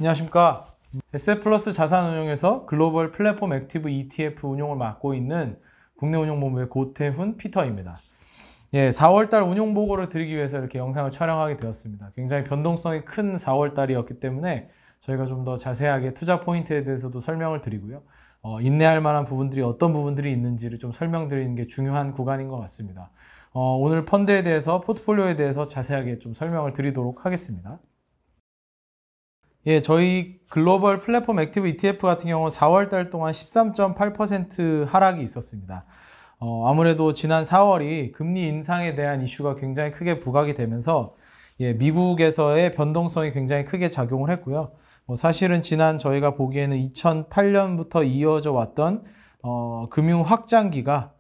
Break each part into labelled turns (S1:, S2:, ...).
S1: 안녕하십니까. SF플러스 자산운용에서 글로벌 플랫폼 액티브 ETF 운용을 맡고 있는 국내운용본부의 고태훈 피터입니다. 4월달 운용보고를 드리기 위해서 이렇게 영상을 촬영하게 되었습니다. 굉장히 변동성이 큰 4월달이었기 때문에 저희가 좀 더 자세하게 투자 포인트에 대해서도 설명을 드리고요. 인내할 만한 부분들이 어떤 부분들이 있는지를 좀 설명드리는 게 중요한 구간인 것 같습니다. 오늘 펀드에 대해서, 포트폴리오에 대해서 자세하게 좀 설명을 드리도록 하겠습니다. 저희 글로벌 플랫폼 액티브 ETF 같은 경우 4월달 동안 13.8% 하락이 있었습니다. 아무래도 지난 4월이 금리 인상에 대한 이슈가 굉장히 크게 부각이 되면서 미국에서의 변동성이 굉장히 크게 작용을 했고요. 사실은 지난 저희가 보기에는 2008년부터 이어져 왔던 금융 확장기가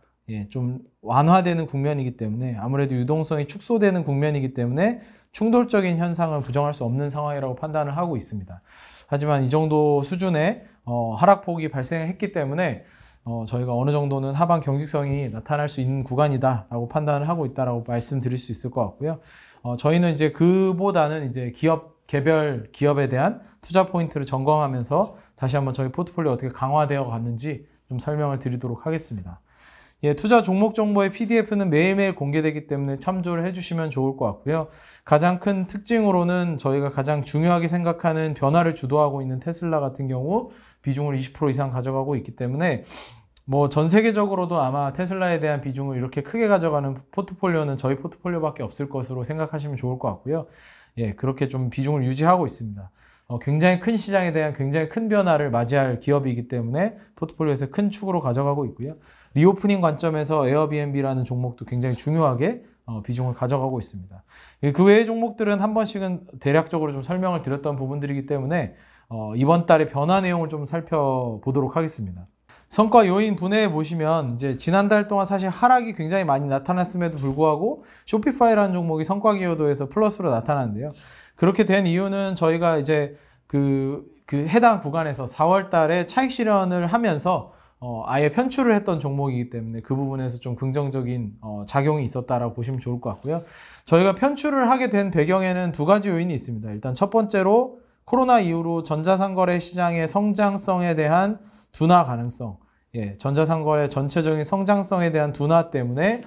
S1: 좀 완화되는 국면이기 때문에 아무래도 유동성이 축소되는 국면이기 때문에 충돌적인 현상을 부정할 수 없는 상황이라고 판단을 하고 있습니다. 하지만 이 정도 수준의 하락폭이 발생했기 때문에 저희가 어느 정도는 하방 경직성이 나타날 수 있는 구간이다라고 판단을 하고 있다라고 말씀드릴 수 있을 것 같고요. 저희는 이제 그보다는 이제 개별 기업에 대한 투자 포인트를 점검하면서 다시 한번 저희 포트폴리오 어떻게 강화되어 갔는지 좀 설명을 드리도록 하겠습니다. 투자 종목 정보의 PDF는 매일매일 공개되기 때문에 참조를 해주시면 좋을 것 같고요. 가장 큰 특징으로는 저희가 가장 중요하게 생각하는 변화를 주도하고 있는 테슬라 같은 경우 비중을 20% 이상 가져가고 있기 때문에 전 세계적으로도 아마 테슬라에 대한 비중을 이렇게 크게 가져가는 포트폴리오는 저희 포트폴리오밖에 없을 것으로 생각하시면 좋을 것 같고요. 그렇게 좀 비중을 유지하고 있습니다. 굉장히 큰 시장에 대한 굉장히 큰 변화를 맞이할 기업이기 때문에 포트폴리오에서 큰 축으로 가져가고 있고요. 리오프닝 관점에서 에어비앤비라는 종목도 굉장히 중요하게 비중을 가져가고 있습니다. 그 외의 종목들은 한 번씩은 대략적으로 좀 설명을 드렸던 부분들이기 때문에 이번 달의 변화 내용을 좀 살펴보도록 하겠습니다. 성과 요인 분해해 보시면 이제 지난달 동안 사실 하락이 굉장히 많이 나타났음에도 불구하고 쇼피파이라는 종목이 성과 기여도에서 플러스로 나타났는데요. 그렇게 된 이유는 저희가 이제 그 해당 구간에서 4월 달에 차익 실현을 하면서 아예 편출을 했던 종목이기 때문에 그 부분에서 좀 긍정적인 작용이 있었다라고 보시면 좋을 것 같고요. 저희가 편출을 하게 된 배경에는 두 가지 요인이 있습니다. 일단 첫 번째로 코로나 이후로 전자상거래 시장의 성장성에 대한 둔화 가능성, 전자상거래 전체적인 성장성에 대한 둔화 때문에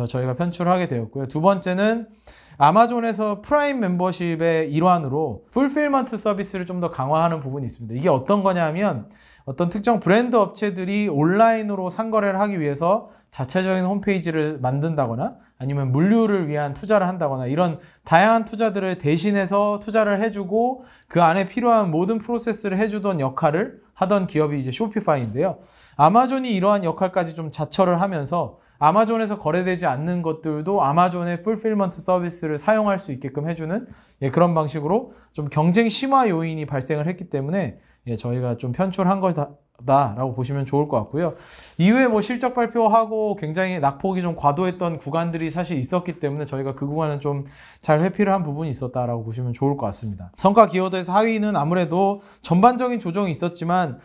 S1: 저희가 편출을 하게 되었고요. 두 번째는 아마존에서 프라임 멤버십의 일환으로 풀필먼트 서비스를 좀 더 강화하는 부분이 있습니다. 이게 어떤 거냐면 어떤 특정 브랜드 업체들이 온라인으로 상거래를 하기 위해서 자체적인 홈페이지를 만든다거나 아니면 물류를 위한 투자를 한다거나 이런 다양한 투자들을 대신해서 투자를 해주고 그 안에 필요한 모든 프로세스를 해주던 역할을 하던 기업이 이제 쇼피파이인데요. 아마존이 이러한 역할까지 좀 자처를 하면서 아마존에서 거래되지 않는 것들도 아마존의 풀필먼트 서비스를 사용할 수 있게끔 해주는 그런 방식으로 좀 경쟁 심화 요인이 발생을 했기 때문에 저희가 좀 편출한 거다라고 보시면 좋을 것 같고요. 이후에 실적 발표하고 굉장히 낙폭이 좀 과도했던 구간들이 사실 있었기 때문에 저희가 그 구간은 좀 잘 회피를 한 부분이 있었다라고 보시면 좋을 것 같습니다. 성과 기여도에서 하위는 아무래도 전반적인 조정이 있었지만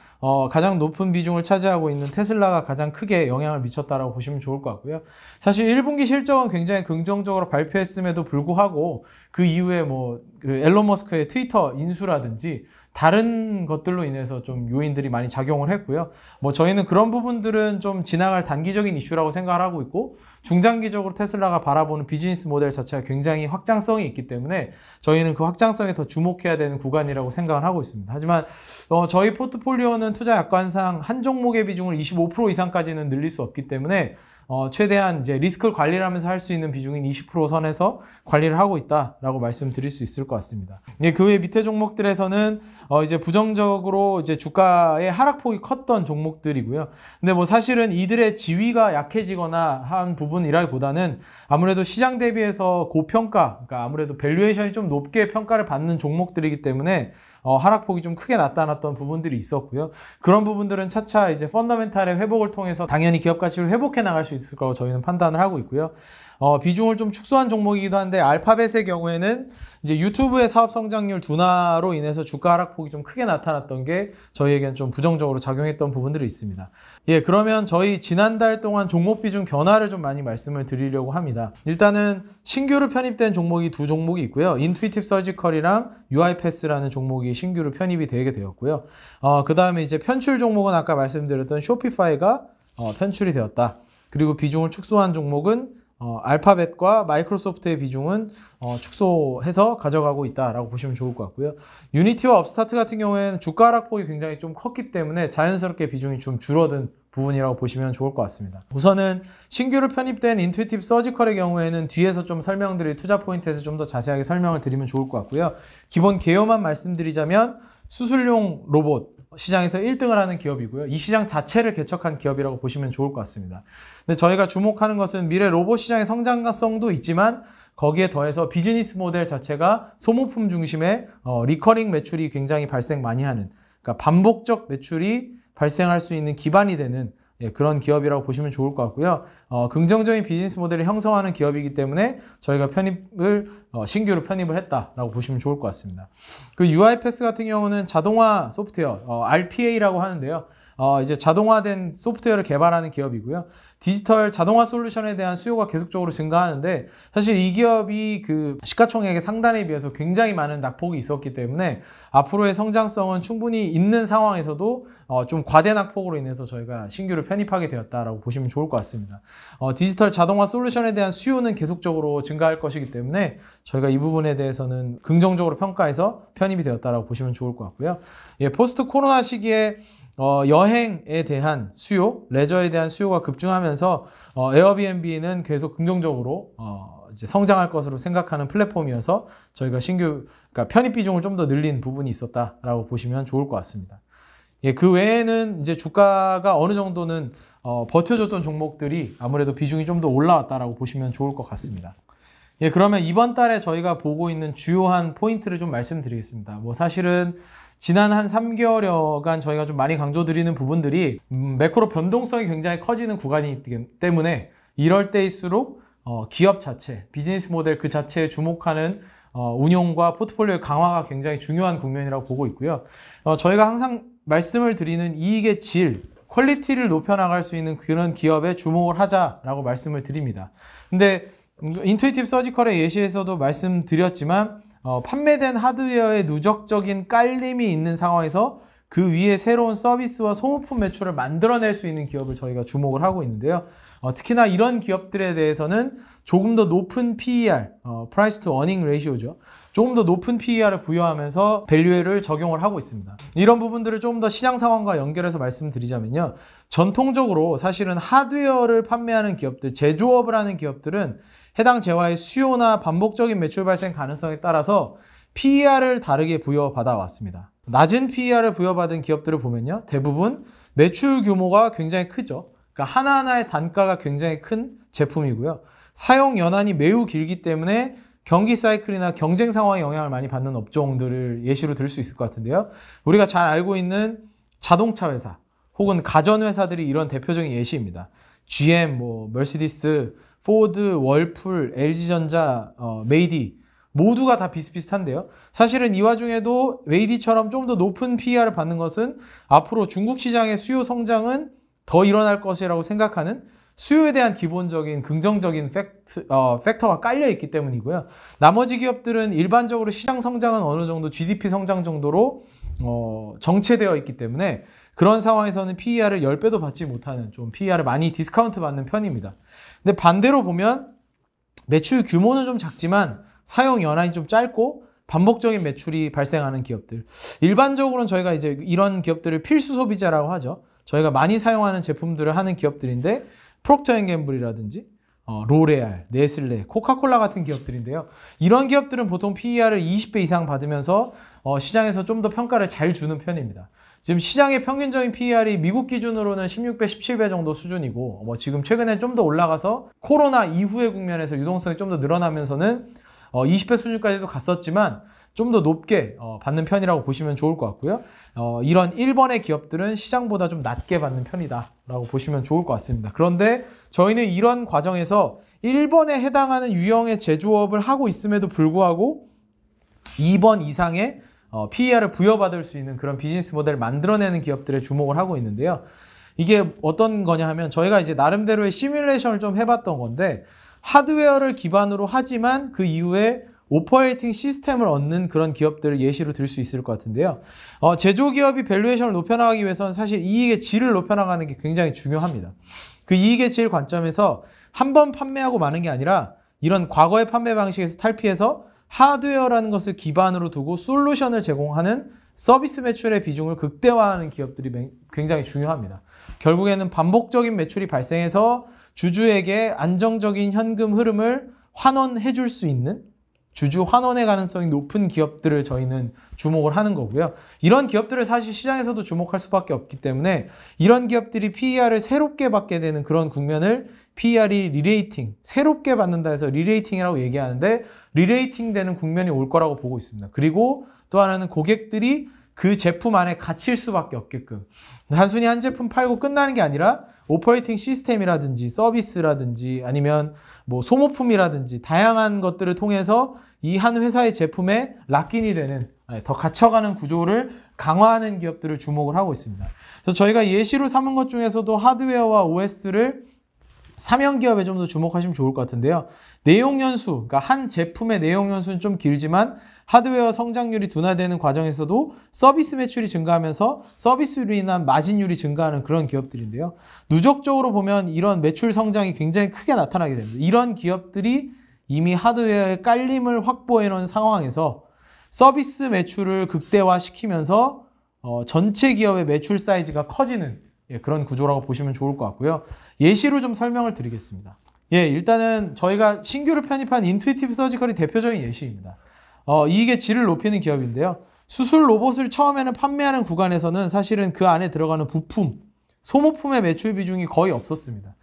S1: 가장 높은 비중을 차지하고 있는 테슬라가 가장 크게 영향을 미쳤다라고 보시면 좋을 것 같고요. 사실 1분기 실적은 굉장히 긍정적으로 발표했음에도 불구하고 그 이후에 그 앨런 머스크의 트위터 인수라든지 다른 것들로 인해서 좀 요인들이 많이 작용을 했고요. 저희는 그런 부분들은 좀 지나갈 단기적인 이슈라고 생각을 하고 있고 중장기적으로 테슬라가 바라보는 비즈니스 모델 자체가 굉장히 확장성이 있기 때문에 저희는 그 확장성에 더 주목해야 되는 구간이라고 생각을 하고 있습니다. 하지만 저희 포트폴리오는 투자 약관상 한 종목의 비중을 25% 이상까지는 늘릴 수 없기 때문에 최대한 이제 리스크를 관리를 하면서 할 수 있는 비중인 20% 선에서 관리를 하고 있다라고 말씀드릴 수 있을 것 같습니다. 그 외 밑에 종목들에서는 이제 부정적으로 이제 주가의 하락폭이 컸던 종목들이고요. 근데 사실은 이들의 지위가 약해지거나 한 부분이라기보다는 아무래도 시장 대비해서 고평가, 그러니까 아무래도 밸류에이션이 좀 높게 평가를 받는 종목들이기 때문에 하락폭이 좀 크게 나타났던 부분들이 있었고요. 그런 부분들은 차차 이제 펀더멘탈의 회복을 통해서 당연히 기업 가치를 회복해 나갈 수 있을 거라고 저희는 판단을 하고 있고요. 비중을 좀 축소한 종목이기도 한데 알파벳의 경우에는 이제 유튜브의 사업 성장률 둔화로 인해서 주가 하락폭이 좀 크게 나타났던 게 저희에겐 좀 부정적으로 작용했던 부분들이 있습니다. 예, 그러면 저희 지난달 동안 종목 비중 변화를 좀 많이 말씀을 드리려고 합니다. 일단은 신규로 편입된 종목이 두 종목이 있고요. 인투이티브 서지컬이랑 UiPath라는 종목이 신규로 편입이 되게 되었고요. 그 다음에 이제 편출 종목은 아까 말씀드렸던 쇼피파이가 편출이 되었다. 그리고 비중을 축소한 종목은 알파벳과 마이크로소프트의 비중은 축소해서 가져가고 있다라고 보시면 좋을 것 같고요. 유니티와 업스타트 같은 경우에는 주가 하락폭이 굉장히 좀 컸기 때문에 자연스럽게 비중이 좀 줄어든 부분이라고 보시면 좋을 것 같습니다. 우선은 신규로 편입된 인투이티브 서지컬의 경우에는 뒤에서 좀 설명드릴 투자 포인트에서 좀 더 자세하게 설명을 드리면 좋을 것 같고요. 기본 개요만 말씀드리자면 수술용 로봇 시장에서 1등을 하는 기업이고요. 이 시장 자체를 개척한 기업이라고 보시면 좋을 것 같습니다. 근데 저희가 주목하는 것은 미래 로봇 시장의 성장성도 있지만 거기에 더해서 비즈니스 모델 자체가 소모품 중심의 리커링 매출이 굉장히 발생 많이 하는, 그러니까 반복적 매출이 발생할 수 있는 기반이 되는 그런 기업이라고 보시면 좋을 것 같고요. 긍정적인 비즈니스 모델을 형성하는 기업이기 때문에 저희가 신규로 편입을 했다라고 보시면 좋을 것 같습니다. 그 UiPath 같은 경우는 자동화 소프트웨어, RPA라고 하는데요. 이제 자동화된 소프트웨어를 개발하는 기업이고요. 디지털 자동화 솔루션에 대한 수요가 계속적으로 증가하는데 사실 이 기업이 그 시가총액의 상단에 비해서 굉장히 많은 낙폭이 있었기 때문에 앞으로의 성장성은 충분히 있는 상황에서도 좀 과대 낙폭으로 인해서 저희가 신규로 편입하게 되었다라고 보시면 좋을 것 같습니다. 디지털 자동화 솔루션에 대한 수요는 계속적으로 증가할 것이기 때문에 저희가 이 부분에 대해서는 긍정적으로 평가해서 편입이 되었다라고 보시면 좋을 것 같고요. 예, 포스트 코로나 시기에 여행에 대한 수요, 레저에 대한 수요가 급증하면서 에어비앤비는 계속 긍정적으로 이제 성장할 것으로 생각하는 플랫폼이어서 저희가 그러니까 편입 비중을 좀 더 늘린 부분이 있었다라고 보시면 좋을 것 같습니다. 예, 그 외에는 이제 주가가 어느 정도는 버텨줬던 종목들이 아무래도 비중이 좀 더 올라왔다라고 보시면 좋을 것 같습니다. 예, 그러면 이번 달에 저희가 보고 있는 주요한 포인트를 좀 말씀드리겠습니다. 뭐 사실은 지난 한 3개월여간 저희가 좀 많이 강조드리는 부분들이 매크로 변동성이 굉장히 커지는 구간이기 때문에 이럴 때일수록 기업 자체, 비즈니스 모델 그 자체에 주목하는 운용과 포트폴리오의 강화가 굉장히 중요한 국면이라고 보고 있고요. 저희가 항상 말씀을 드리는 이익의 질, 퀄리티를 높여나갈 수 있는 그런 기업에 주목을 하자라고 말씀을 드립니다. 근데 인투이티브 서지컬의 예시에서도 말씀드렸지만 판매된 하드웨어에 누적적인 깔림이 있는 상황에서 그 위에 새로운 서비스와 소모품 매출을 만들어낼 수 있는 기업을 저희가 주목을 하고 있는데요. 특히나 이런 기업들에 대해서는 조금 더 높은 PER, Price to Earning Ratio죠. 조금 더 높은 PER을 부여하면서 밸류를 적용을 하고 있습니다. 이런 부분들을 조금 더 시장 상황과 연결해서 말씀드리자면요. 전통적으로 사실은 하드웨어를 판매하는 기업들, 제조업을 하는 기업들은 해당 재화의 수요나 반복적인 매출 발생 가능성에 따라서 PER을 다르게 부여받아 왔습니다. 낮은 PER을 부여받은 기업들을 보면요. 대부분 매출 규모가 굉장히 크죠. 그러니까 하나하나의 단가가 굉장히 큰 제품이고요. 사용 연한이 매우 길기 때문에 경기 사이클이나 경쟁 상황에 영향을 많이 받는 업종들을 예시로 들 수 있을 것 같은데요. 우리가 잘 알고 있는 자동차 회사 혹은 가전 회사들이 이런 대표적인 예시입니다. GM, 머시디스, 포드, 월풀, LG전자, 메이디 모두가 다 비슷비슷한데요. 사실은 이 와중에도 메이디처럼 좀 더 높은 PER을 받는 것은 앞으로 중국 시장의 수요 성장은 더 일어날 것이라고 생각하는 수요에 대한 기본적인 긍정적인 팩터가 깔려 있기 때문이고요. 나머지 기업들은 일반적으로 시장 성장은 어느 정도 GDP 성장 정도로 정체되어 있기 때문에 그런 상황에서는 PER을 10배도 받지 못하는 좀 PER을 많이 디스카운트 받는 편입니다. 근데 반대로 보면 매출 규모는 좀 작지만 사용 연한이 좀 짧고 반복적인 매출이 발생하는 기업들. 일반적으로는 저희가 이제 이런 기업들을 필수 소비자라고 하죠. 저희가 많이 사용하는 제품들을 하는 기업들인데 프록터앤갬블이라든지 로레알, 네슬레, 코카콜라 같은 기업들인데요. 이런 기업들은 보통 PER을 20배 이상 받으면서 시장에서 좀 더 평가를 잘 주는 편입니다. 지금 시장의 평균적인 PER이 미국 기준으로는 16배, 17배 정도 수준이고 지금 최근에 좀 더 올라가서 코로나 이후의 국면에서 유동성이 좀 더 늘어나면서는 20배 수준까지도 갔었지만 좀 더 높게 받는 편이라고 보시면 좋을 것 같고요. 이런 1번의 기업들은 시장보다 좀 낮게 받는 편이다 라고 보시면 좋을 것 같습니다. 그런데 저희는 이런 과정에서 1번에 해당하는 유형의 제조업을 하고 있음에도 불구하고 2번 이상의 PER을 부여받을 수 있는 그런 비즈니스 모델을 만들어내는 기업들에 주목을 하고 있는데요. 이게 어떤 거냐 하면 저희가 이제 나름대로의 시뮬레이션을 좀 해봤던 건데 하드웨어를 기반으로 하지만 그 이후에 오퍼레이팅 시스템을 얻는 그런 기업들을 예시로 들 수 있을 것 같은데요. 제조기업이 밸류에이션을 높여나가기 위해서는 사실 이익의 질을 높여나가는 게 굉장히 중요합니다. 그 이익의 질 관점에서 한 번 판매하고 마는 게 아니라 이런 과거의 판매 방식에서 탈피해서 하드웨어라는 것을 기반으로 두고 솔루션을 제공하는 서비스 매출의 비중을 극대화하는 기업들이 굉장히 중요합니다. 결국에는 반복적인 매출이 발생해서 주주에게 안정적인 현금 흐름을 환원해 줄 수 있는 주주 환원의 가능성이 높은 기업들을 저희는 주목을 하는 거고요. 이런 기업들을 사실 시장에서도 주목할 수밖에 없기 때문에 이런 기업들이 PER을 새롭게 받게 되는 그런 국면을 PER이 리레이팅, 새롭게 받는다 해서 리레이팅이라고 얘기하는데 리레이팅 되는 국면이 올 거라고 보고 있습니다. 그리고 또 하나는 고객들이 그 제품 안에 갇힐 수밖에 없게끔 단순히 한 제품 팔고 끝나는 게 아니라 오퍼레이팅 시스템이라든지 서비스라든지 아니면 뭐 소모품이라든지 다양한 것들을 통해서 이 한 회사의 제품에 락인이 되는 더 갇혀가는 구조를 강화하는 기업들을 주목을 하고 있습니다. 그래서 저희가 예시로 삼은 것 중에서도 하드웨어와 OS를 사명 기업에 좀 더 주목하시면 좋을 것 같은데요. 내용 연수, 그러니까 한 제품의 내용 연수는 좀 길지만 하드웨어 성장률이 둔화되는 과정에서도 서비스 매출이 증가하면서 서비스로 인한 마진율이 증가하는 그런 기업들인데요. 누적적으로 보면 이런 매출 성장이 굉장히 크게 나타나게 됩니다. 이런 기업들이 이미 하드웨어의 깔림을 확보해 놓은 상황에서 서비스 매출을 극대화시키면서 전체 기업의 매출 사이즈가 커지는 그런 구조라고 보시면 좋을 것 같고요. 예시로 좀 설명을 드리겠습니다. 일단은 저희가 신규로 편입한 인투이티브 서지컬이 대표적인 예시입니다. 이익의 질을 높이는 기업인데요. 수술 로봇을 처음에는 판매하는 구간에서는 사실은 그 안에 들어가는 부품, 소모품의 매출 비중이 거의 없었습니다.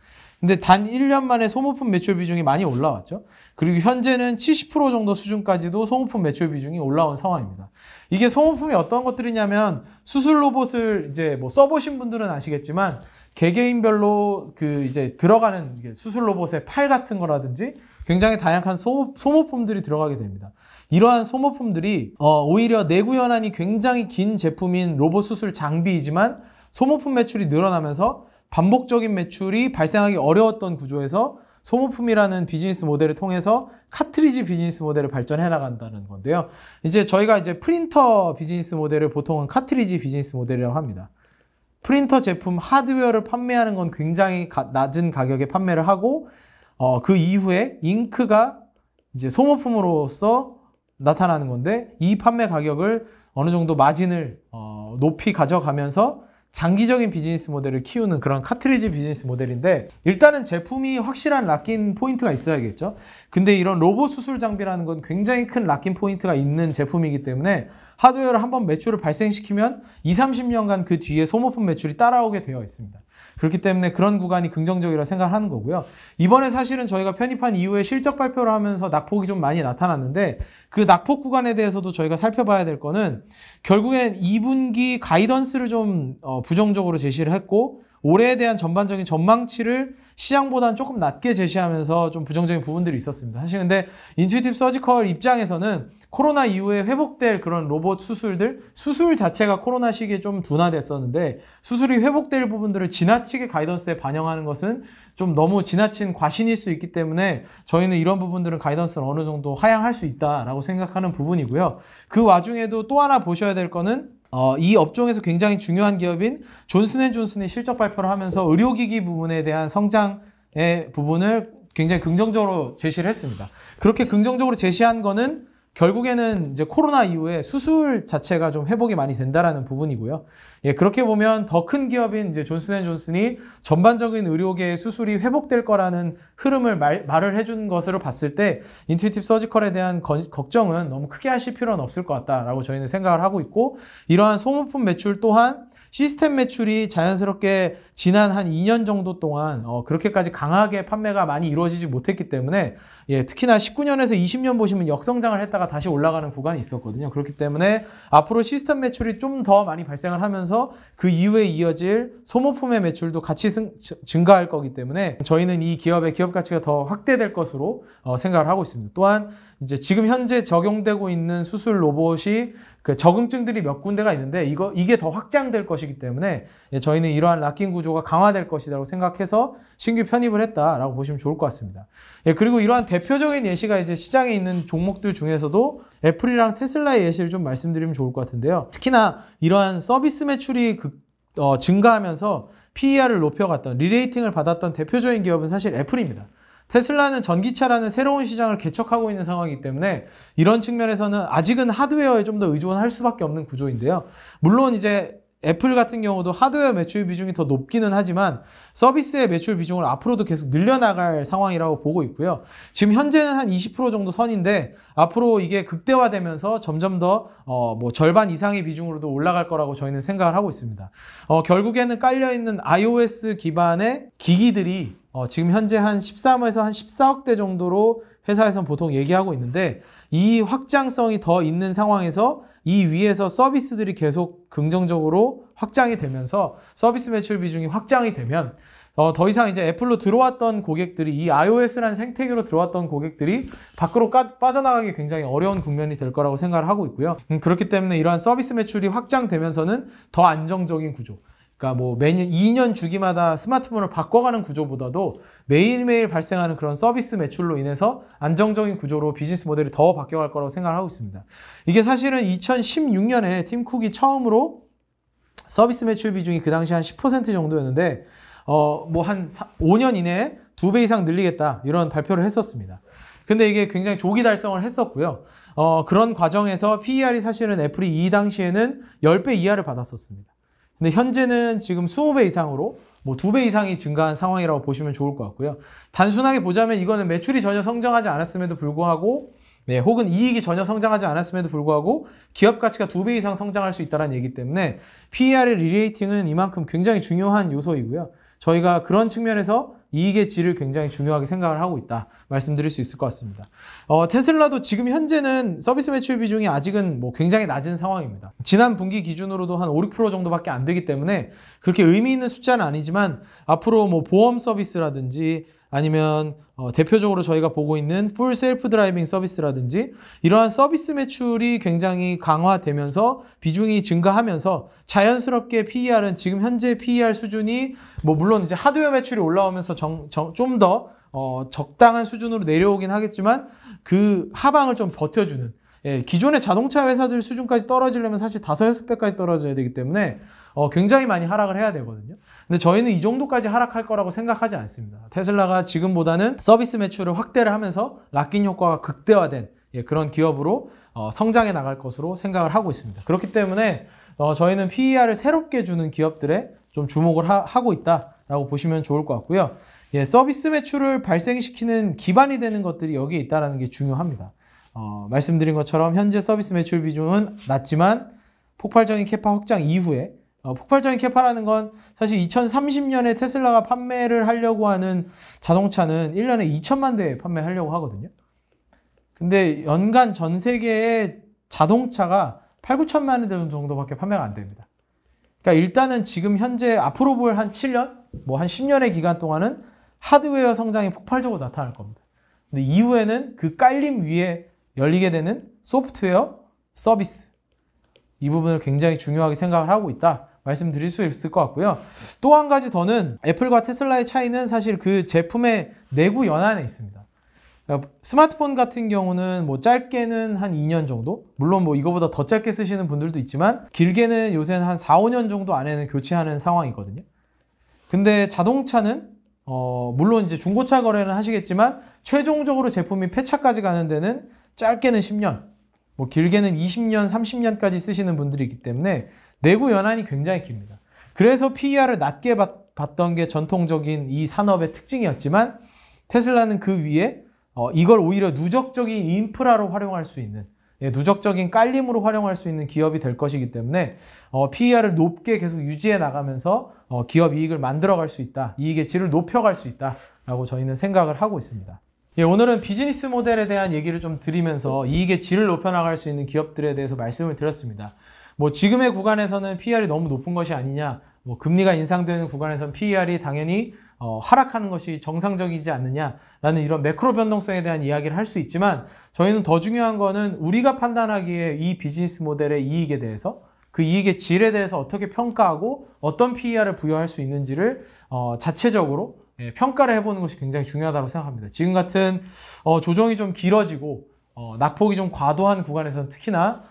S1: 근데 단 1년 만에 소모품 매출 비중이 많이 올라왔죠. 그리고 현재는 70% 정도 수준까지도 소모품 매출 비중이 올라온 상황입니다. 이게 소모품이 어떤 것들이냐면 수술 로봇을 이제 뭐 써보신 분들은 아시겠지만 개개인별로 그 이제 들어가는 수술 로봇의 팔 같은 거라든지 굉장히 다양한 소모품들이 들어가게 됩니다. 이러한 소모품들이 오히려 내구 연한이 굉장히 긴 제품인 로봇 수술 장비이지만 소모품 매출이 늘어나면서 반복적인 매출이 발생하기 어려웠던 구조에서 소모품이라는 비즈니스 모델을 통해서 카트리지 비즈니스 모델을 발전해 나간다는 건데요. 이제 저희가 이제 프린터 비즈니스 모델을 보통은 카트리지 비즈니스 모델이라고 합니다. 프린터 제품 하드웨어를 판매하는 건 굉장히 낮은 가격에 판매를 하고 그 이후에 잉크가 이제 소모품으로서 나타나는 건데 이 판매 가격을 어느 정도 마진을 높이 가져가면서 장기적인 비즈니스 모델을 키우는 그런 카트리지 비즈니스 모델인데 일단은 제품이 확실한 락인 포인트가 있어야겠죠. 근데 이런 로봇 수술 장비라는 건 굉장히 큰 락인 포인트가 있는 제품이기 때문에 하드웨어를 한번 매출을 발생시키면 20-30년간 그 뒤에 소모품 매출이 따라오게 되어 있습니다. 그렇기 때문에 그런 구간이 긍정적이라고 생각하는 거고요. 이번에 사실은 저희가 편입한 이후에 실적 발표를 하면서 낙폭이 좀 많이 나타났는데 그 낙폭 구간에 대해서도 저희가 살펴봐야 될 거는 결국엔 2분기 가이던스를 좀 부정적으로 제시를 했고 올해에 대한 전반적인 전망치를 시장보다는 조금 낮게 제시하면서 좀 부정적인 부분들이 있었습니다. 사실 근데 인투이티브 서지컬 입장에서는 코로나 이후에 회복될 그런 로봇 수술들, 수술 자체가 코로나 시기에 좀 둔화됐었는데 수술이 회복될 부분들을 지나치게 가이던스에 반영하는 것은 좀 너무 지나친 과신일 수 있기 때문에 저희는 이런 부분들은 가이던스를 어느 정도 하향할 수 있다라고 생각하는 부분이고요. 그 와중에도 또 하나 보셔야 될 거는 이 업종에서 굉장히 중요한 기업인 존슨앤존슨이 실적 발표를 하면서 의료기기 부분에 대한 성장의 부분을 굉장히 긍정적으로 제시를 했습니다. 그렇게 긍정적으로 제시한 거는 결국에는 이제 코로나 이후에 수술 자체가 좀 회복이 많이 된다라는 부분이고요. 예, 그렇게 보면 더 큰 기업인 이제 존슨앤존슨이 전반적인 의료계의 수술이 회복될 거라는 흐름을 말을 해준 것으로 봤을 때 인투이티브 서지컬에 대한 걱정은 너무 크게 하실 필요는 없을 것 같다라고 저희는 생각을 하고 있고, 이러한 소모품 매출 또한 시스템 매출이 자연스럽게 지난 한 2년 정도 동안 그렇게까지 강하게 판매가 많이 이루어지지 못했기 때문에, 예, 특히나 19년에서 20년 보시면 역성장을 했다가 다시 올라가는 구간이 있었거든요. 그렇기 때문에 앞으로 시스템 매출이 좀 더 많이 발생을 하면서 그 이후에 이어질 소모품의 매출도 같이 증가할 거기 때문에 저희는 이 기업의 기업 가치가 더 확대될 것으로 생각을 하고 있습니다. 또한 이제 지금 현재 적용되고 있는 수술 로봇이 그 적응증들이 몇 군데가 있는데 이게 더 확장될 것이기 때문에, 예, 저희는 이러한 락킹 구조가 강화될 것이라고 생각해서 신규 편입을 했다라고 보시면 좋을 것 같습니다. 예, 그리고 이러한 대표적인 예시가 이제 시장에 있는 종목들 중에서도 애플이랑 테슬라의 예시를 좀 말씀드리면 좋을 것 같은데요. 특히나 이러한 서비스 매출이 증가하면서 PER을 높여갔던, 리레이팅을 받았던 대표적인 기업은 사실 애플입니다. 테슬라는 전기차라는 새로운 시장을 개척하고 있는 상황이기 때문에 이런 측면에서는 아직은 하드웨어에 좀 더 의존할 수밖에 없는 구조인데요. 물론 이제 애플 같은 경우도 하드웨어 매출 비중이 더 높기는 하지만 서비스의 매출 비중을 앞으로도 계속 늘려나갈 상황이라고 보고 있고요. 지금 현재는 한 20% 정도 선인데 앞으로 이게 극대화되면서 점점 더 뭐 절반 이상의 비중으로도 올라갈 거라고 저희는 생각을 하고 있습니다. 결국에는 깔려있는 iOS 기반의 기기들이 지금 현재 한 13에서 한 14억 대 정도로 회사에서는 보통 얘기하고 있는데, 이 확장성이 더 있는 상황에서 이 위에서 서비스들이 계속 긍정적으로 확장이 되면서 서비스 매출 비중이 확장이 되면 더 이상 이제 애플로 들어왔던 고객들이, 이 iOS라는 생태계로 들어왔던 고객들이 밖으로 빠져나가기 굉장히 어려운 국면이 될 거라고 생각을 하고 있고요. 그렇기 때문에 이러한 서비스 매출이 확장되면서는 더 안정적인 구조, 그러니까 뭐 매년 2년 주기마다 스마트폰을 바꿔가는 구조보다도 매일매일 발생하는 그런 서비스 매출로 인해서 안정적인 구조로 비즈니스 모델이 더 바뀌어갈 거라고 생각을 하고 있습니다. 이게 사실은 2016년에 팀 쿡이 처음으로 서비스 매출 비중이 그 당시 한 10% 정도였는데 뭐 한 5년 이내에 2배 이상 늘리겠다 이런 발표를 했었습니다. 근데 이게 굉장히 조기 달성을 했었고요. 그런 과정에서 PER이 사실은 애플이 이 당시에는 10배 이하를 받았었습니다. 근데 현재는 지금 20배 이상으로 뭐 2배 이상이 증가한 상황이라고 보시면 좋을 것 같고요. 단순하게 보자면 이거는 매출이 전혀 성장하지 않았음에도 불구하고, 네, 혹은 이익이 전혀 성장하지 않았음에도 불구하고 기업 가치가 2배 이상 성장할 수 있다는 얘기이기 때문에 PER의 리레이팅은 이만큼 굉장히 중요한 요소이고요. 저희가 그런 측면에서 이익의 질을 굉장히 중요하게 생각을 하고 있다 말씀드릴 수 있을 것 같습니다. 테슬라도 지금 현재는 서비스 매출 비중이 아직은 뭐 굉장히 낮은 상황입니다. 지난 분기 기준으로도 한 5, 6% 정도밖에 안 되기 때문에 그렇게 의미 있는 숫자는 아니지만 앞으로 뭐 보험 서비스라든지 아니면 대표적으로 저희가 보고 있는 풀 셀프 드라이빙 서비스라든지 이러한 서비스 매출이 굉장히 강화되면서 비중이 증가하면서 자연스럽게 PER은 지금 현재 PER 수준이 뭐 물론 이제 하드웨어 매출이 올라오면서 좀 더 적당한 수준으로 내려오긴 하겠지만 그 하방을 좀 버텨주는, 예, 기존의 자동차 회사들 수준까지 떨어지려면 사실 5, 6배까지 떨어져야 되기 때문에 굉장히 많이 하락을 해야 되거든요. 근데 저희는 이 정도까지 하락할 거라고 생각하지 않습니다. 테슬라가 지금보다는 서비스 매출을 확대를 하면서 락인 효과가 극대화된, 예, 그런 기업으로 성장해 나갈 것으로 생각을 하고 있습니다. 그렇기 때문에 저희는 PER을 새롭게 주는 기업들에 좀 주목을 하고 있다라고 보시면 좋을 것 같고요. 예, 서비스 매출을 발생시키는 기반이 되는 것들이 여기에 있다는 게 중요합니다. 말씀드린 것처럼 현재 서비스 매출 비중은 낮지만 폭발적인 캐파 확장 이후에, 폭발적인 캐파라는 건 사실 2030년에 테슬라가 판매를 하려고 하는 자동차는 1년에 2천만 대 판매하려고 하거든요. 근데 연간 전 세계의 자동차가 8, 9천만 대 정도밖에 판매가 안 됩니다. 그러니까 일단은 지금 현재 앞으로 볼 한 7년, 뭐 한 10년의 기간 동안은 하드웨어 성장이 폭발적으로 나타날 겁니다. 근데 이후에는 그 깔림 위에 열리게 되는 소프트웨어, 서비스, 이 부분을 굉장히 중요하게 생각을 하고 있다 말씀드릴 수 있을 것 같고요. 또 한 가지 더는 애플과 테슬라의 차이는 사실 그 제품의 내구 연한에 있습니다. 그러니까 스마트폰 같은 경우는 뭐 짧게는 한 2년 정도, 물론 뭐 이거보다 더 짧게 쓰시는 분들도 있지만 길게는 요새는 한 4, 5년 정도 안에는 교체하는 상황이거든요. 근데 자동차는 물론 이제 중고차 거래는 하시겠지만 최종적으로 제품이 폐차까지 가는 데는 짧게는 10년, 뭐 길게는 20년, 30년까지 쓰시는 분들이 있기 때문에 내구 연한이 굉장히 깁니다. 그래서 PER을 낮게 봤던 게 전통적인 이 산업의 특징이었지만 테슬라는 그 위에 이걸 오히려 누적적인 인프라로 활용할 수 있는, 누적적인 깔림으로 활용할 수 있는 기업이 될 것이기 때문에 PER을 높게 계속 유지해 나가면서 기업 이익을 만들어갈 수 있다. 이익의 질을 높여갈 수 있다라고 저희는 생각을 하고 있습니다. 오늘은 비즈니스 모델에 대한 얘기를 좀 드리면서 이익의 질을 높여나갈 수 있는 기업들에 대해서 말씀을 드렸습니다. 뭐 지금의 구간에서는 PER이 너무 높은 것이 아니냐, 뭐 금리가 인상되는 구간에서는 PER이 당연히 하락하는 것이 정상적이지 않느냐라는 이런 매크로 변동성에 대한 이야기를 할 수 있지만 저희는 더 중요한 거는 우리가 판단하기에 이 비즈니스 모델의 이익에 대해서 그 이익의 질에 대해서 어떻게 평가하고 어떤 PER을 부여할 수 있는지를 자체적으로 평가를 해보는 것이 굉장히 중요하다고 생각합니다. 지금 같은 조정이 좀 길어지고 낙폭이 좀 과도한 구간에서는 특히나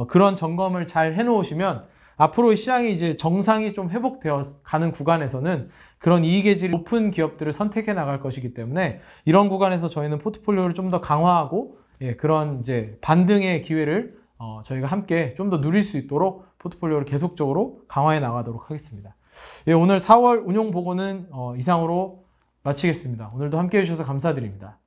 S1: 그런 점검을 잘 해놓으시면 앞으로 시장이 이제 정상이 좀 회복되어 가는 구간에서는 그런 이익의 질이 높은 기업들을 선택해 나갈 것이기 때문에 이런 구간에서 저희는 포트폴리오를 좀 더 강화하고 그런 이제 반등의 기회를 저희가 함께 좀 더 누릴 수 있도록 포트폴리오를 계속적으로 강화해 나가도록 하겠습니다. 오늘 4월 운용 보고는 이상으로 마치겠습니다. 오늘도 함께 해주셔서 감사드립니다.